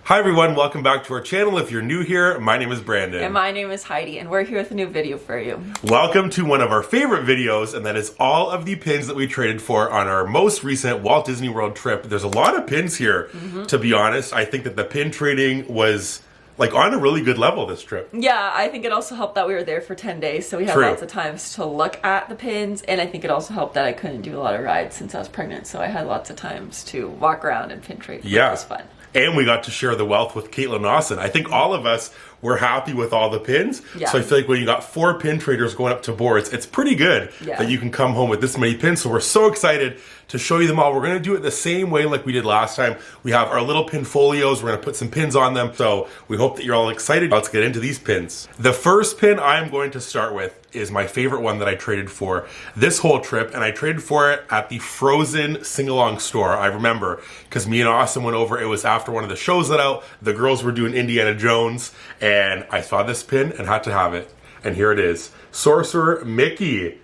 Hi everyone, welcome back to our channel. If you're new here, my name is Brandon. And my name is Heidi, and we're here with a new video for you. Welcome to one of our favorite videos, and that is all of the pins that we traded for on our most recent Walt Disney World trip. There's a lot of pins here, to be honest. I think that the pin trading was on a really good level this trip. Yeah, I think it also helped that we were there for 10 days, so we had lots of times to look at the pins, and I think it also helped that I couldn't do a lot of rides since I was pregnant, so I had lots of times to walk around and pin trade. Yeah. It was fun. And we got to share the wealth with Caitlin and Austin. I think all of us were happy with all the pins. Yeah. So I feel like when you got 4 pin traders going up to boards, it's pretty good that you can come home with this many pins. So we're so excited to show you them all. We're going to do it the same way like we did last time. We have our little pin folios. We're going to put some pins on them. So we hope that you're all excited. Let's get into these pins. The first pin I'm going to start with is my favorite one that I traded for this whole trip, and I traded for it at the Frozen sing-along store. I remember because me and Austin went over. It was after one of the shows let out. The girls were doing Indiana Jones, and I saw this pin and had to have it. And here it is, Sorcerer Mickey.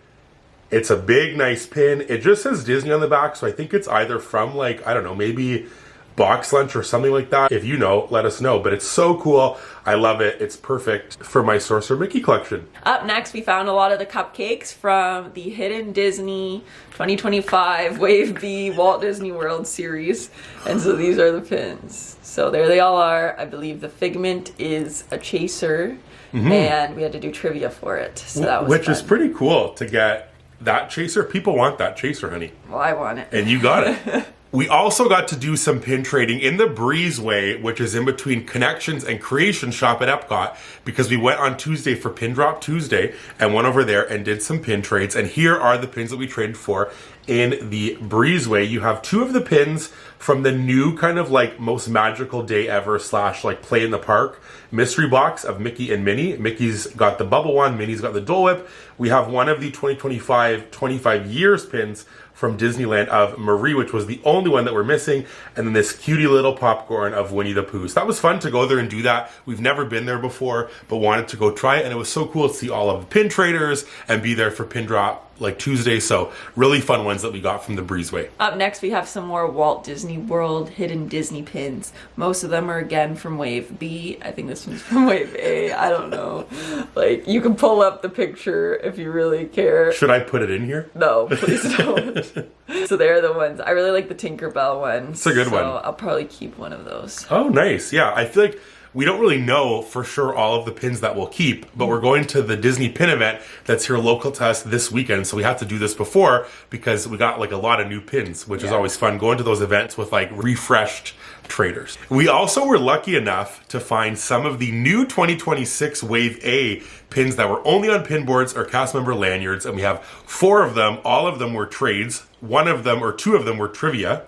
It's a big, nice pin. It just says Disney on the back, so I think it's either from I don't know, maybe Box Lunch or something like that. If you know, let us know. But it's so cool. I love it. It's perfect for my Sorcerer Mickey collection. Up next, we found a lot of the cupcakes from the Hidden Disney 2025 Wave B Walt Disney World series. And so these are the pins. So there they all are. I believe the Figment is a chaser. And we had to do trivia for it. So that was fun. Is pretty cool to get that chaser. People want that chaser, honey. Well, I want it. And you got it. We also got to do some pin trading in the Breezeway, which is in between Connections and Creation Shop at Epcot, because we went on Tuesday for Pin Drop Tuesday and went over there and did some pin trades. And here are the pins that we traded for in the Breezeway. You have 2 of the pins from the new kind of most magical day ever / play in the park mystery box of Mickey and Minnie. Mickey's got the bubble one, Minnie's got the Dole Whip. We have one of the 2025 25 years pins from Disneyland of Marie, which was the only one that we're missing, and then this cutie little popcorn of Winnie the Pooh. So that was fun to go there and do that. We've never been there before, but wanted to go try it, and it was so cool to see all of the pin traders and be there for Pin Drop Tuesday. So really fun ones that we got from the Breezeway. Up next, we have some more Walt Disney World Hidden Disney pins. Most of them are again from Wave B. I think this one's from Wave A. I don't know. You can pull up the picture if you really care. Should I put it in here? No, please don't. So they're the ones. I really like the Tinkerbell one. It's a good one. So I'll probably keep one of those. Oh, nice. Yeah, I feel like we don't really know for sure all of the pins that we'll keep, but we're going to the Disney pin event that's here local to us this weekend, so we have to do this before because we got a lot of new pins, which is always fun, going to those events with refreshed traders. We also were lucky enough to find some of the new 2026 Wave A pins that were only on pin boards or cast member lanyards, and we have 4 of them. All of them were trades. 1 of them or 2 of them were trivia.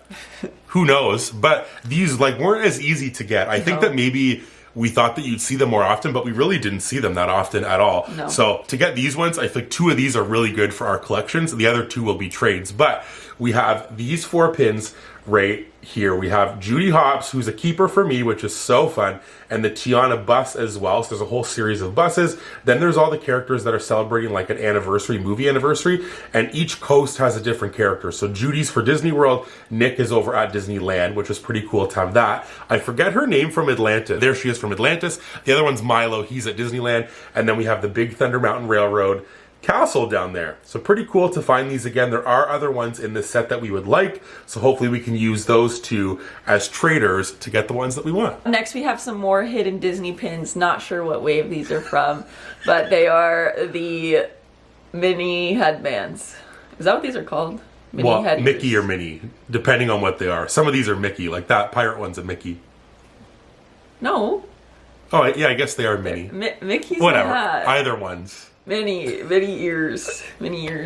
Who knows? But these weren't as easy to get. I think that maybe we thought that you'd see them more often, but we really didn't see them that often at all. No. So to get these ones, I think 2 of these are really good for our collections. The other 2 will be trades. But we have these 4 pins right here. We have Judy Hopps, who's a keeper for me, which is so fun, and the Tiana bus as well. So there's a whole series of buses. Then there's all the characters that are celebrating an anniversary, movie anniversary, and each coast has a different character. So Judy's for Disney World, Nick is over at Disneyland, which is pretty cool to have that. I forget her name from Atlantis. There she is from Atlantis. The other one's Milo, he's at Disneyland. And then we have the Big Thunder Mountain Railroad castle down there. So pretty cool to find these again. There are other ones in this set that we would like, so hopefully we can use those 2 as traders to get the ones that we want. Next, we have some more Hidden Disney pins. Not sure what wave these are from, but they are the mini headbands. Is that what these are called? Mickey or Minnie, depending on what they are. Some of these are Mickey, like that pirate one's a Mickey. No. Oh yeah, I guess they are Minnie. Mickey's whatever. The hat. Either ones. Mini ears.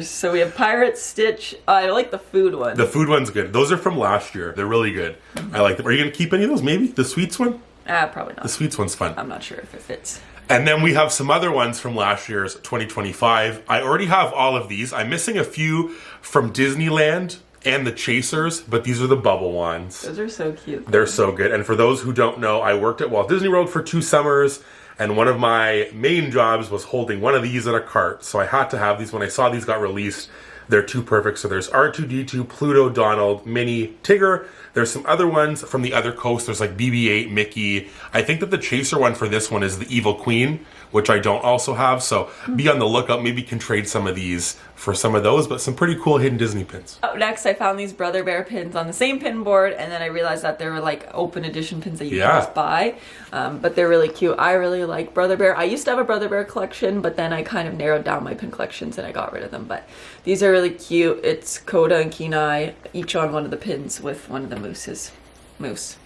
So we have Pirate, Stitch. I like the food one. The food one's good. Those are from last year. They're really good. I like them. Are you going to keep any of those, maybe? The Sweets one? Probably not. The Sweets one's fun. I'm not sure if it fits. And then we have some other ones from last year's 2025. I already have all of these. I'm missing a few from Disneyland and the Chasers, but these are the bubble ones. Those are so cute. They're so good. And for those who don't know, I worked at Walt Disney World for 2 summers. And one of my main jobs was holding one of these in a cart. So I had to have these. When I saw these got released, they're too perfect. So there's R2-D2, Pluto, Donald, Minnie, Tigger. There's some other ones from the other coast. There's like BB-8, Mickey. I think that the chaser one for this one is the Evil Queen, which I don't also have. So be on the lookout. Maybe you can trade some of these for some of those, but some pretty cool hidden Disney pins. Up next, I found these Brother Bear pins on the same pin board, and then I realized that they were like open edition pins that you can just buy, but they're really cute. I really like Brother Bear. I used to have a Brother Bear collection, but then I kind of narrowed down my pin collections and I got rid of them, but these are really cute. It's Coda and Kenai, each on one of the pins with one of the mooses. Moose.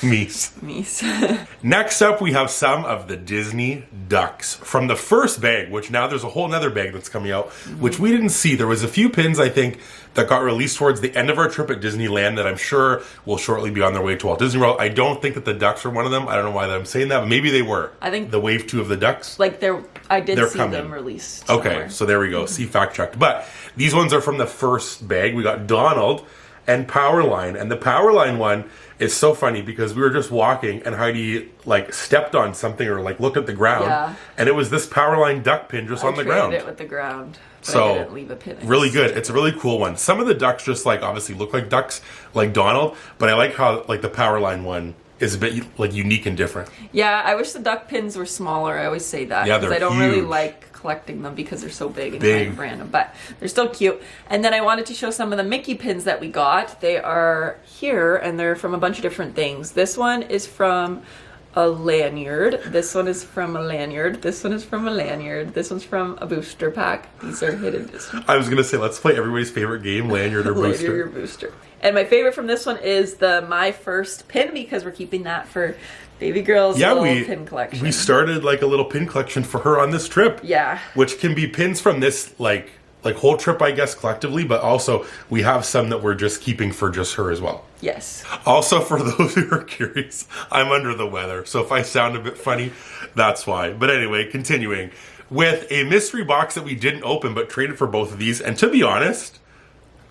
Meese. Next up, we have some of the Disney ducks from the first bag, which now there's a whole nother bag that's coming out, which we didn't see. There was a few pins, I think, that got released towards the end of our trip at Disneyland that I'm sure will shortly be on their way to Walt Disney World. I don't think that the ducks are one of them. I don't know why I'm saying that, but maybe they were. I think the wave 2 of the ducks. Like I did see coming. Them released somewhere. Okay, so there we go. See, fact checked. But these ones are from the first bag. We got Donald and Powerline, and the Powerline one is so funny because we were just walking and Heidi like stepped on something or like looked at the ground, and it was this Powerline duck pin just on the ground. I traded it with the ground, but so I didn't leave a pin. Really good. It's a really cool one. Some of the ducks just like obviously look like ducks, like Donald, but I like how like the Powerline one is a bit like unique and different. Yeah, I wish the duck pins were smaller. I always say that. Yeah, they're I don't huge. Really like collecting them because they're so big and kind of random, but they're still cute. And then I wanted to show some of the Mickey pins that we got. They are here and they're from a bunch of different things. This one is from a lanyard. This one is from a lanyard. This one is from a lanyard. This one's from a booster pack. These are hidden. I was gonna say, let's play everybody's favorite game, lanyard or booster. Lanyard or booster. And my favorite from this one is the My First Pin, because we're keeping that for baby girl's little pin collection. We started like a little pin collection for her on this trip. Yeah. Which can be pins from this like whole trip, I guess, collectively, but also we have some that we're just keeping for just her as well. Yes. Also, for those who are curious, I'm under the weather, so if I sound a bit funny, that's why. But anyway, continuing with a mystery box that we didn't open but traded for both of these, and to be honest,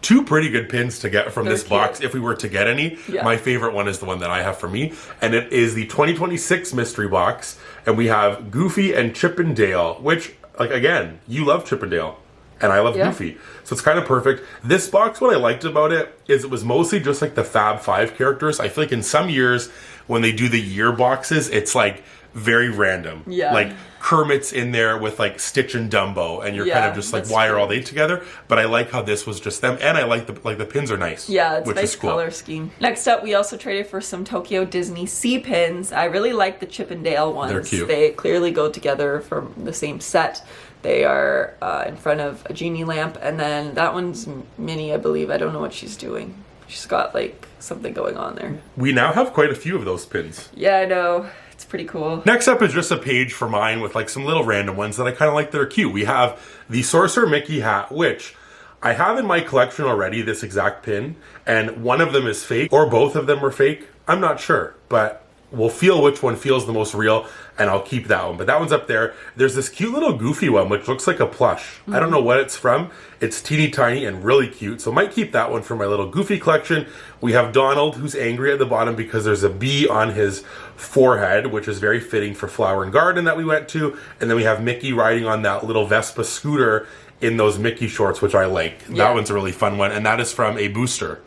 two pretty good pins to get from this box if we were to get any. Yeah. My favorite one is the one that I have for me, and it is the 2026 mystery box, and we have Goofy and Chip and Dale, which, like, again, you love Chip and Dale, and I love Goofy, so it's kind of perfect. This box, what I liked about it is it was mostly just like the Fab 5 characters. I feel like in some years when they do the year boxes, it's like very random. Yeah. Like Kermit's in there with like Stitch and Dumbo, and you're kind of just like, why are all they together? But I like how this was just them, and I like the pins are nice. Yeah, it's a nice color scheme. Next up, we also traded for some Tokyo DisneySea pins. I really like the Chip and Dale ones. They're cute. They clearly go together from the same set. They are in front of a genie lamp, and then that one's Minnie, I believe. I don't know what she's doing. She's got like something going on there. We now have quite a few of those pins. Yeah, I know. It's pretty cool. Next up is just a page for mine with like some little random ones that I kind of like that are cute. We have the Sorcerer Mickey hat, which I have in my collection already, this exact pin, and one of them is fake, or both of them are fake. I'm not sure, but we'll feel which one feels the most real, and I'll keep that one. But that one's up there. There's this cute little Goofy one, which looks like a plush. I don't know what it's from. It's teeny tiny and really cute, so I might keep that one for my little Goofy collection. We have Donald, who's angry at the bottom because there's a bee on his forehead, which is very fitting for Flower and Garden that we went to. And then we have Mickey riding on that little Vespa scooter in those Mickey shorts, which I like. Yeah. That one's a really fun one, and that is from a booster.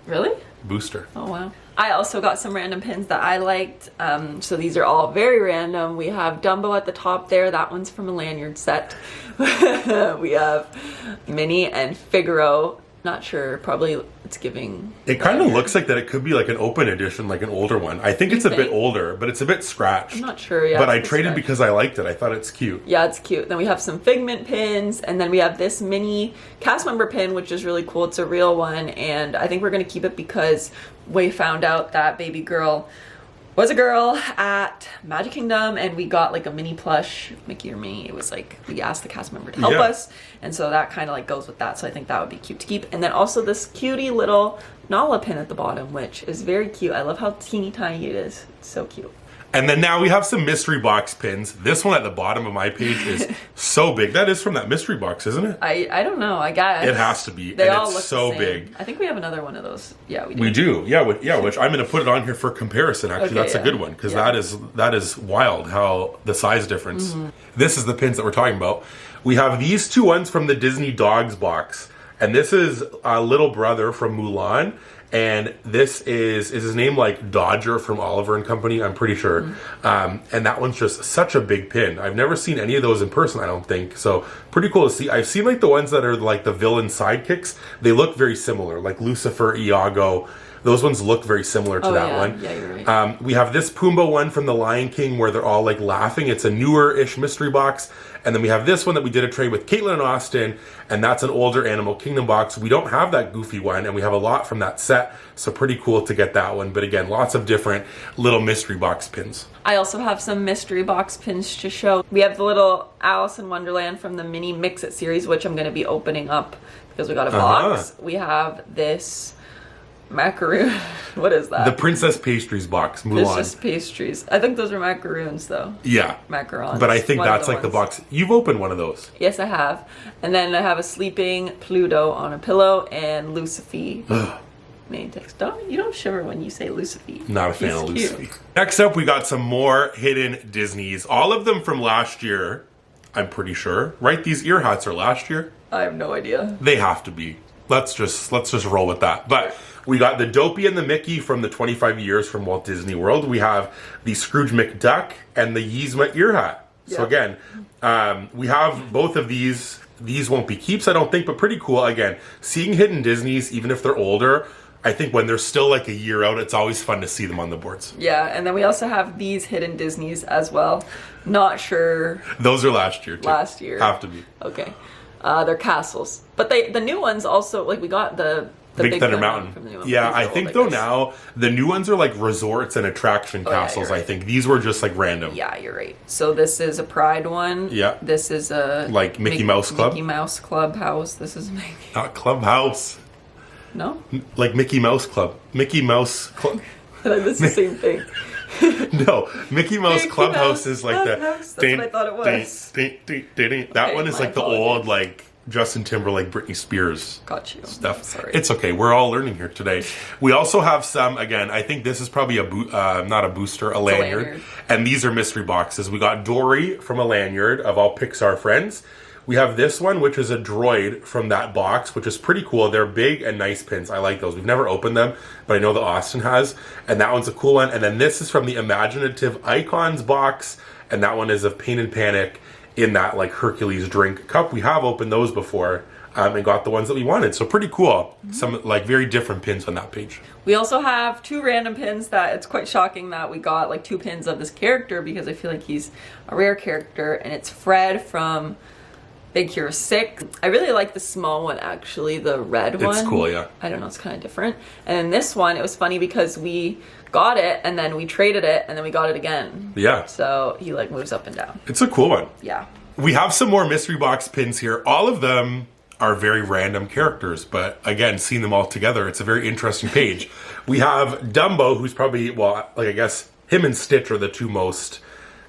Really? Booster. Oh, wow. I also got some random pins that I liked. So these are all very random. We have Dumbo at the top there. That one's from a lanyard set. We have Minnie and Figaro. Not sure. Probably it's giving. It kind of looks like that it could be like an open edition, like an older one. I think it's a bit older, but it's a bit scratched. I'm not sure, yeah. But I traded because I liked it. I thought it's cute. Yeah, it's cute. Then we have some Figment pins, and then we have this mini cast member pin, which is really cool. It's a real one, and I think we're going to keep it because we found out that baby girl was a girl at Magic Kingdom, and we got like a mini plush Mickey or Minnie. It was like we asked the cast member to help us, and so that kind of like goes with that. So I think that would be cute to keep. And then also this cutie little Nala pin at the bottom, which is very cute. I love how teeny tiny it is. It's so cute. And then now we have some mystery box pins. This one at the bottom of my page is so big. That is from that mystery box, isn't it? I don't know. I guess it has to be. They and all it's look so the same. big. I think we have another one of those. Yeah, we do. We do. Yeah, which I'm going to put it on here for comparison. Actually, Okay, that's yeah. a good one because that is wild how the size difference. This is the pins that we're talking about. We have these two ones from the Disney Dogs box, and this is a little brother from Mulan. And this is his name like Dodger from Oliver and Company, I'm pretty sure. And that one's just such a big pin. I've never seen any of those in person, I don't think. So pretty cool to see. I've seen like the ones that are like the villain sidekicks. They look very similar, like Lucifer, Iago. Those ones look very similar to that one. Yeah, you're right. We have this Pumbaa one from The Lion King where they're all like laughing. It's a newer-ish mystery box. And then we have this one that we did a trade with Caitlin and Austin, and that's an older Animal Kingdom box. We don't have that goofy one, and we have a lot from that set, so pretty cool to get that one. But again, lots of different little mystery box pins. I also have some mystery box pins to show. We have the little Alice in Wonderland from the mini Mix-It series, which I'm going to be opening up because we got a box. We have this macaroon. What is that? The Princess Pastries box, Mulan. Princess Pastries. I think those are macaroons, though. Yeah. Macarons. But I think One of that's like the box. You've opened one of those. Yes, I have. And then I have a sleeping Pluto on a pillow and Lucifer. Main text. You don't shiver when you say Lucifer. Not a fan He's of cute. Lucifer. Next up, we got some more hidden Disneys. All of them from last year, I'm pretty sure. Right? These ear hats are last year? I have no idea. They have to be. Let's just roll with that. But we got the Dopey and the Mickey from the 25 years from Walt Disney World. We have the Scrooge McDuck and the Yzma ear hat. So again, we have both of these. These won't be keeps, I don't think, but pretty cool. Again, seeing hidden Disneys, even if they're older, I think when they're still like a year out, it's always fun to see them on the boards. Yeah, and then we also have these hidden Disneys as well. Not sure. Those are last year, too. Last year. Have to be. Okay. They're castles. But the new ones also, like we got the Big Thunder Mountain. From the new one. Yeah, These I are think old, though guess. now the new ones are like resorts and attraction castles. you're right. I think these were just like random. Yeah, you're right. So this is a Pride one. Yeah. This is a Like Mickey Mouse Club? Mickey Mouse Clubhouse. This is Mickey. Not Clubhouse. No? Like Mickey Mouse Club. Mickey Mouse Club. That's the same thing. No, Mickey Mouse Mickey Clubhouse Mouse is like Clubhouse. That's what I thought it was. That Okay, one is my like the apologies. old like Justin Timberlake, Britney Spears Got you. stuff. Sorry. It's okay. We're all learning here today. We also have some, again, I think this is probably not a booster, a lanyard. And these are mystery boxes. We got Dory from a lanyard of all Pixar friends. We have this one, which is a droid from that box, which is pretty cool. They're big and nice pins. I like those. We've never opened them, but I know that Austin has. And that one's a cool one. And then this is from the Imaginative Icons box. And that one is of Pain and Panic in that like Hercules drink cup. We have opened those before and got the ones that we wanted. So pretty cool. Some like very different pins on that page. We also have two random pins that it's quite shocking that we got like two pins of this character because I feel like he's a rare character, and it's Fred from Big Hero 6. I really like the small one actually, the red one. It's cool, yeah. I don't know, it's kind of different. And then this one, it was funny because we got it and then we traded it and then we got it again. Yeah. So he like moves up and down. It's a cool one. Yeah. We have some more mystery box pins here. All of them are very random characters, but again, seeing them all together, it's a very interesting page. We have Dumbo, who's probably, well, like I guess him and Stitch are the two most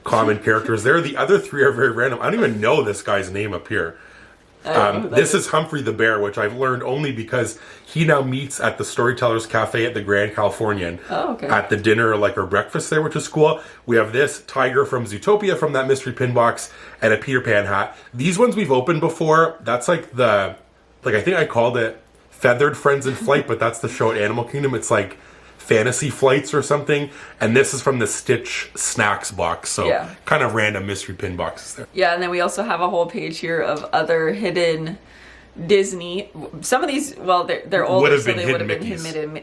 common characters there. The other three are very random. I don't even know this guy's name up here. This is Humphrey the Bear, which I've learned only because he now meets at the Storytellers Cafe at the Grand Californian at the dinner or breakfast there, which is cool. We have this Tiger from Zootopia from that mystery pin box and a Peter Pan hat. These ones we've opened before. That's like I think I called it Feathered Friends in Flight, but that's the show at Animal Kingdom. It's like Fantasy Flights or something. And this is from the Stitch Snacks box. So kind of random mystery pin boxes there. Yeah, and then we also have a whole page here of other hidden Disney. Some of these, well, they're older, so they would have been hidden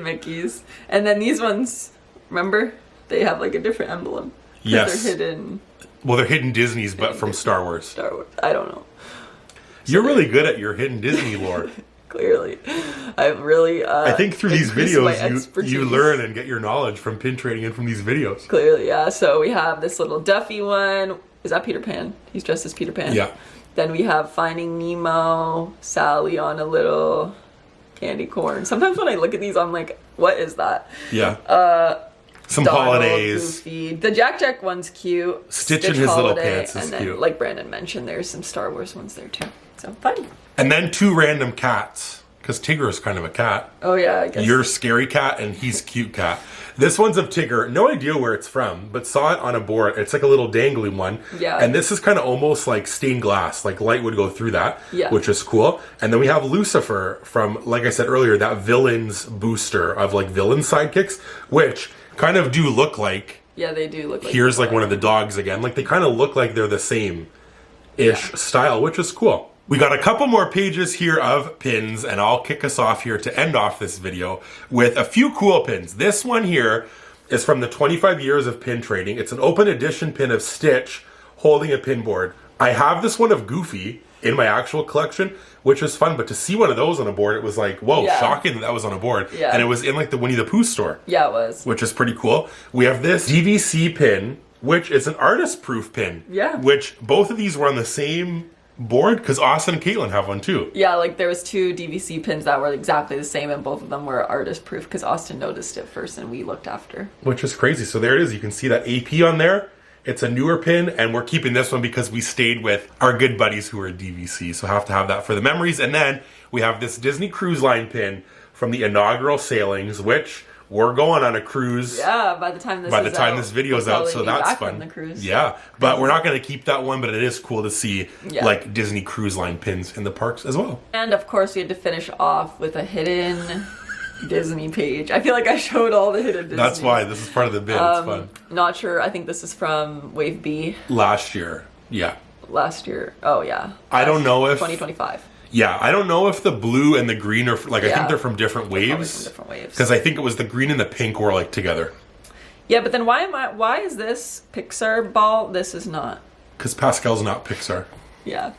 Mickeys. And then these ones, remember? They have like a different emblem. Yes. They're hidden. Well, they're hidden Disneys, but from Star Wars. Star Wars. I don't know. You're really good at your hidden Disney lore. Clearly. I've really I think through these videos you learn and get your knowledge from pin trading and from these videos. Clearly, yeah. So we have this little Duffy one. Is that Peter Pan? He's dressed as Peter Pan. Yeah. Then we have Finding Nemo, Sally on a little candy corn. Sometimes when I look at these, I'm like, what is that? Yeah. Some Donald, holidays. Goofy. The Jack one's cute. Stitch in his little pants is and then, cute. like Brandon mentioned, there's some Star Wars ones there too. So fun. And then 2 random cats, because Tigger is kind of a cat. Oh yeah, I guess. You're scary cat and he's cute cat. This one's of Tigger. No idea where it's from, but saw it on a board. It's like a little dangling one. Yeah. And this is kind of almost like stained glass, like light would go through that, yeah. which is cool. And then we have Lucifer from, like I said earlier, that villains booster of like villain sidekicks, which kind of do look like. Yeah, they do look like. Here's like one of the dogs again. Like they kind of look like they're the same-ish style, which is cool. We got a couple more pages here of pins, and I'll kick us off here to end off this video with a few cool pins. This one here is from the 25 years of pin trading. It's an open edition pin of Stitch holding a pin board. I have this one of Goofy in my actual collection, which was fun, but to see one of those on a board, it was like, whoa, shocking that that was on a board. Yeah. And it was in like the Winnie the Pooh store. Yeah, it was. Which is pretty cool. We have this DVC pin, which is an artist-proof pin. Yeah. Which both of these were on the same board, because Austin and Caitlin have one too. Yeah, like there was 2 DVC pins that were exactly the same, and both of them were artist proof because Austin noticed it first and we looked after. Which is crazy. So there it is. You can see that AP on there. It's a newer pin, and we're keeping this one because we stayed with our good buddies who are DVC, so have to have that for the memories. And then we have this Disney Cruise Line pin from the inaugural sailings, which we're going on a cruise. Yeah, by the time this video's out, so that's fun. The cruise. Yeah, but we're not going to keep that one, but it is cool to see like Disney Cruise Line pins in the parks as well. And of course, we had to finish off with a hidden Disney page. I feel like I showed all the hidden Disney. That's why this is part of the bin. It's fun. Not sure. I think this is from Wave B. Last year. Yeah. Last year. Oh yeah. I don't know if 2025. Yeah, I don't know if the blue and the green are like I think they're from different waves. From different waves. Because I think it was the green and the pink were like together. Yeah, but then why is this Pixar ball? This is not. Because Pascal's not Pixar. Yeah.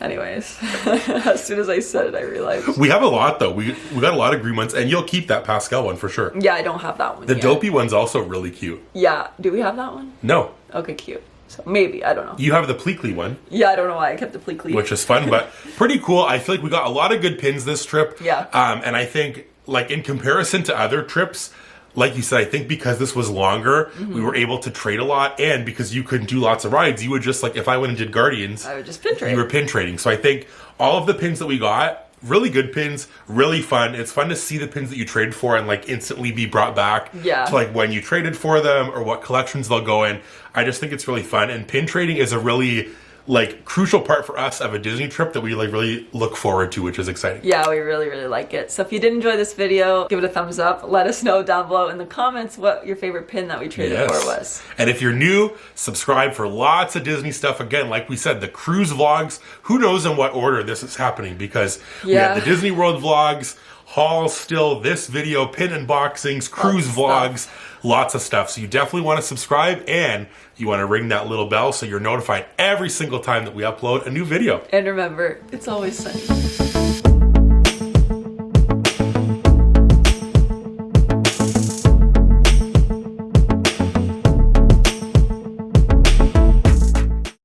Anyways, as soon as I said it, I realized. We have a lot though. We got a lot of green ones, and you'll keep that Pascal one for sure. Yeah, I don't have that one. The Dopey one's also really cute. Yeah. Do we have that one? No. Okay, cute. So maybe, I don't know. You have the Pleakley one. Yeah, I don't know why I kept the Pleakley. Which is fun, but pretty cool. I feel like we got a lot of good pins this trip. Yeah. And I think, like, in comparison to other trips, like you said, I think because this was longer, we were able to trade a lot, and because you couldn't do lots of rides, you would just, like, if I went and did Guardians, I would just pin trade. You were pin trading. So I think all of the pins that we got, really good pins, really fun. It's fun to see the pins that you traded for and like instantly be brought back to like when you traded for them or what collections they'll go in. I just think it's really fun, and pin trading is a really like crucial part for us of a Disney trip that we like really look forward to, which is exciting. Yeah, we really, really like it. So if you did enjoy this video, give it a thumbs up. Let us know down below in the comments what your favorite pin that we traded for was. And if you're new, subscribe for lots of Disney stuff. Again, like we said, the cruise vlogs, who knows in what order this is happening, because we have the Disney World vlogs, hauls still, this video, pin unboxings, cruise vlogs, lots of stuff. So you definitely want to subscribe, and you want to ring that little bell so you're notified every single time that we upload a new video. And remember, it's always sunny.